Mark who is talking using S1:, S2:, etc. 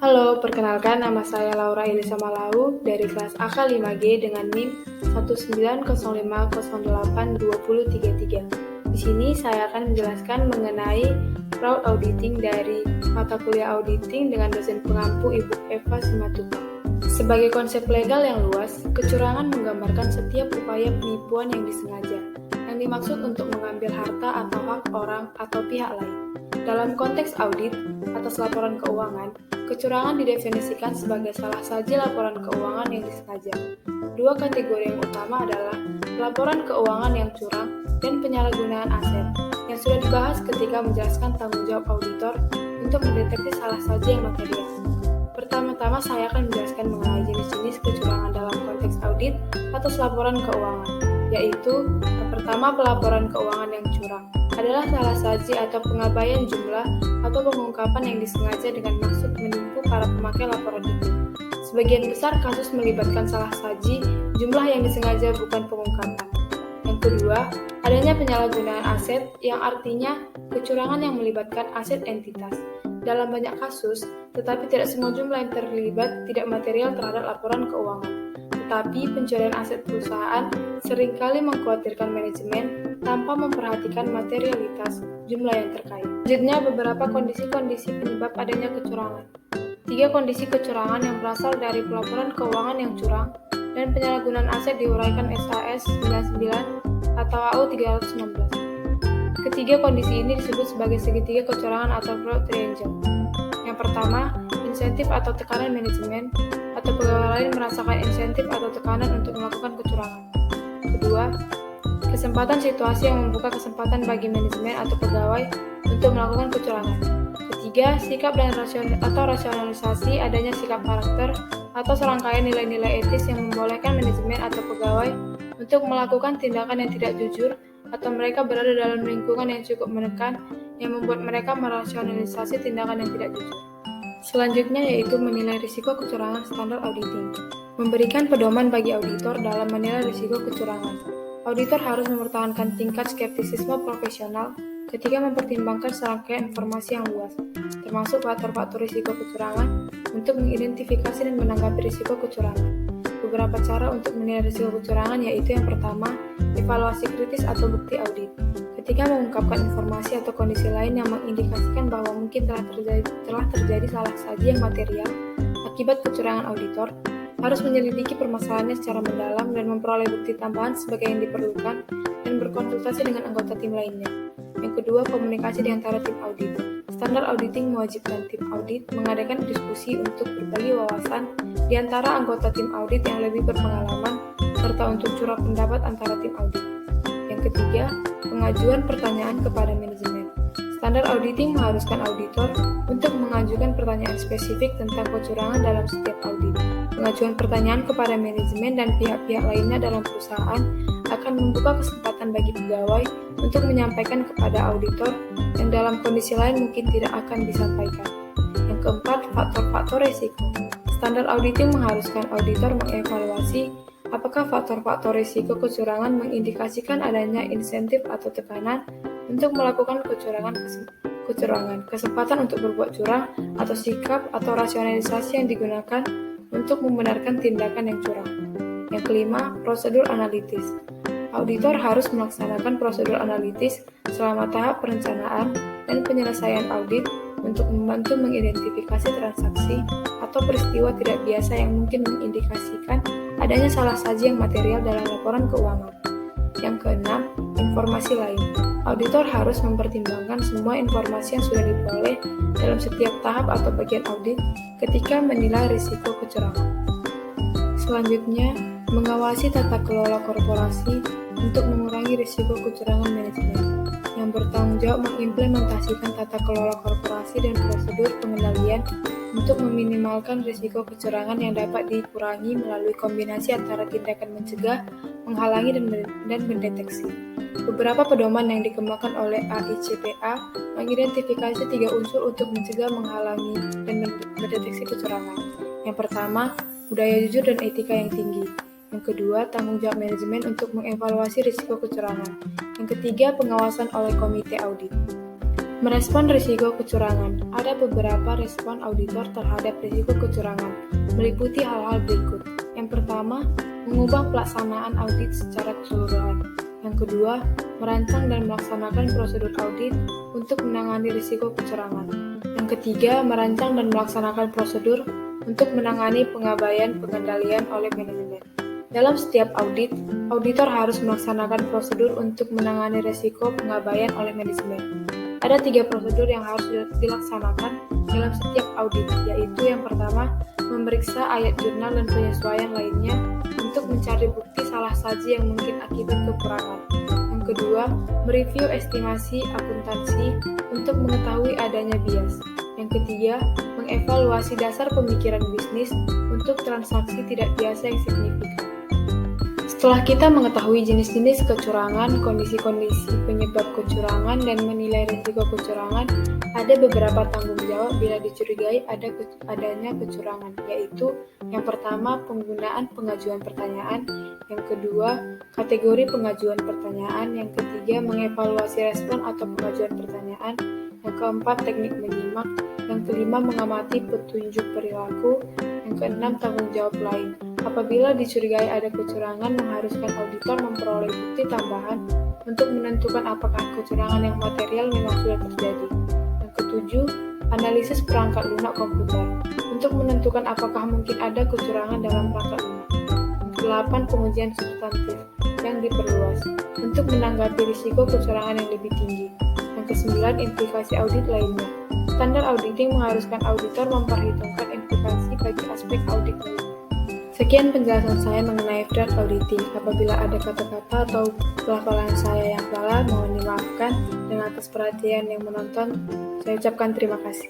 S1: Halo, perkenalkan nama saya Laura Elisa Malau dari kelas AK 5G dengan NIM 19050082033. Di sini saya akan menjelaskan mengenai fraud auditing dari mata kuliah auditing dengan dosen pengampu Ibu Eva Simatupang. Sebagai konsep legal yang luas, kecurangan menggambarkan setiap upaya penipuan yang disengaja, yang dimaksud untuk mengambil harta atau hak orang atau pihak lain. Dalam konteks audit atas laporan keuangan, kecurangan didefinisikan sebagai salah saji laporan keuangan yang disengaja. Dua kategori yang utama adalah laporan keuangan yang curang dan penyalahgunaan aset, yang sudah dibahas ketika menjelaskan tanggung jawab auditor untuk mendeteksi salah saji yang material. Pertama-tama saya akan menjelaskan mengenai jenis-jenis kecurangan dalam konteks audit atas laporan keuangan, yaitu yang pertama pelaporan keuangan yang curang adalah salah saji atau pengabaian jumlah atau pengungkapan yang disengaja dengan maksud menipu para pemakai laporan itu. Sebagian besar kasus melibatkan salah saji, jumlah yang disengaja bukan pengungkapan. Yang kedua, adanya penyalahgunaan aset yang artinya kecurangan yang melibatkan aset entitas. Dalam banyak kasus, tetapi tidak semua jumlah yang terlibat tidak material terhadap laporan keuangan. Tetapi pencurian aset perusahaan seringkali mengkhawatirkan manajemen tanpa memperhatikan materialitas jumlah yang terkait. Selanjutnya, beberapa kondisi-kondisi penyebab adanya kecurangan. 3 kondisi kecurangan yang berasal dari pelaporan keuangan yang curang dan penyalahgunaan aset diuraikan SAS 99 atau AU 316. Ketiga kondisi ini disebut sebagai segitiga kecurangan atau fraud triangle. Yang pertama, insentif atau tekanan manajemen atau pegawai lain merasakan insentif atau tekanan untuk melakukan kecurangan. Kedua, kesempatan situasi yang membuka kesempatan bagi manajemen atau pegawai untuk melakukan kecurangan. Ketiga, sikap dan rasionalisasi adanya sikap karakter atau serangkaian nilai-nilai etis yang membolehkan manajemen atau pegawai untuk melakukan tindakan yang tidak jujur atau mereka berada dalam lingkungan yang cukup menekan yang membuat mereka merasionalisasi tindakan yang tidak jujur. Selanjutnya yaitu menilai risiko kecurangan standar auditing. Memberikan pedoman bagi auditor dalam menilai risiko kecurangan. Auditor harus mempertahankan tingkat skeptisisme profesional ketika mempertimbangkan serangkaian informasi yang luas, termasuk faktor-faktor risiko kecurangan untuk mengidentifikasi dan menanggapi risiko kecurangan. Beberapa cara untuk menilai risiko kecurangan yaitu yang pertama, evaluasi kritis atau bukti audit. Ketika mengungkapkan informasi atau kondisi lain yang mengindikasikan bahwa mungkin telah terjadi salah saji yang material akibat kecurangan, auditor harus menyelidiki permasalahannya secara mendalam dan memperoleh bukti tambahan sebagai yang diperlukan dan berkonsultasi dengan anggota tim lainnya. Yang kedua, komunikasi di antara tim audit. Standar auditing mewajibkan tim audit mengadakan diskusi untuk berbagi wawasan di antara anggota tim audit yang lebih berpengalaman serta untuk curah pendapat antara tim audit. Yang ketiga, pengajuan pertanyaan kepada manajemen. Standar auditing mengharuskan auditor untuk mengajukan pertanyaan spesifik tentang kecurangan dalam setiap audit. Pengajuan pertanyaan kepada manajemen dan pihak-pihak lainnya dalam perusahaan akan membuka kesempatan bagi pegawai untuk menyampaikan kepada auditor yang dalam kondisi lain mungkin tidak akan disampaikan. Yang keempat, faktor-faktor risiko. Standar auditing mengharuskan auditor mengevaluasi apakah faktor-faktor risiko kecurangan mengindikasikan adanya insentif atau tekanan untuk melakukan kecurangan, kesempatan untuk berbuat curang, atau sikap atau rasionalisasi yang digunakan untuk membenarkan tindakan yang curang. Yang kelima, prosedur analitis. Auditor harus melaksanakan prosedur analitis selama tahap perencanaan dan penyelesaian audit untuk membantu mengidentifikasi transaksi atau peristiwa tidak biasa yang mungkin mengindikasikan adanya salah saji yang material dalam laporan keuangan. Yang keenam, informasi lain. Auditor harus mempertimbangkan semua informasi yang sudah diperoleh dalam setiap tahap atau bagian audit ketika menilai risiko kecurangan. Selanjutnya, mengawasi tata kelola korporasi untuk mengurangi risiko kecurangan manajemen yang bertanggung jawab mengimplementasikan tata kelola korporasi dan prosedur pengendalian untuk meminimalkan risiko kecurangan yang dapat dikurangi melalui kombinasi antara tindakan mencegah, menghalangi, dan mendeteksi. Beberapa pedoman yang dikembangkan oleh AICPA mengidentifikasi 3 unsur untuk mencegah, menghalangi, dan mendeteksi kecurangan. Yang pertama, budaya jujur dan etika yang tinggi. Yang kedua, tanggung jawab manajemen untuk mengevaluasi risiko kecurangan. Yang ketiga, pengawasan oleh komite audit. Merespon risiko kecurangan. Ada beberapa respon auditor terhadap risiko kecurangan, meliputi hal-hal berikut. Yang pertama, mengubah pelaksanaan audit secara keseluruhan. Yang kedua, merancang dan melaksanakan prosedur audit untuk menangani risiko kecurangan. Yang ketiga, merancang dan melaksanakan prosedur untuk menangani pengabaian pengendalian oleh manajemen. Dalam setiap audit, auditor harus melaksanakan prosedur untuk menangani risiko pengabaian oleh manajemen. Ada 3 prosedur yang harus dilaksanakan dalam setiap audit, yaitu yang pertama, memeriksa ayat jurnal dan penyesuaian lainnya untuk mencari bukti salah saji yang mungkin akibat kekurangan. Yang kedua, mereview estimasi akuntansi untuk mengetahui adanya bias. Yang ketiga, mengevaluasi dasar pemikiran bisnis untuk transaksi tidak biasa yang signifikan. Setelah kita mengetahui jenis-jenis kecurangan, kondisi-kondisi penyebab kecurangan, dan menilai risiko kecurangan, ada beberapa tanggung jawab bila dicurigai adanya kecurangan, yaitu yang pertama, penggunaan pengajuan pertanyaan, yang kedua, kategori pengajuan pertanyaan, yang ketiga, mengevaluasi respon atau pengajuan pertanyaan, yang keempat, teknik menyimak, yang kelima, mengamati petunjuk perilaku, yang keenam, tanggung jawab lain. Apabila dicurigai ada kecurangan, mengharuskan auditor memperoleh bukti tambahan untuk menentukan apakah kecurangan yang material memang sudah terjadi. Yang ketujuh, analisis perangkat lunak komputer untuk menentukan apakah mungkin ada kecurangan dalam perangkat lunak. Yang kedelapan, pengujian substantif yang diperluas untuk menanggapi risiko kecurangan yang lebih tinggi. Yang kesembilan, implikasi audit lainnya. Standar auditing mengharuskan auditor memperhitungkan implikasi bagi aspek audit lainnya. Sekian penjelasan saya mengenai fraud auditing. Apabila ada kata-kata atau pelafalan saya yang salah, mohon dimaafkan. Dan atas perhatian yang menonton, saya ucapkan terima kasih.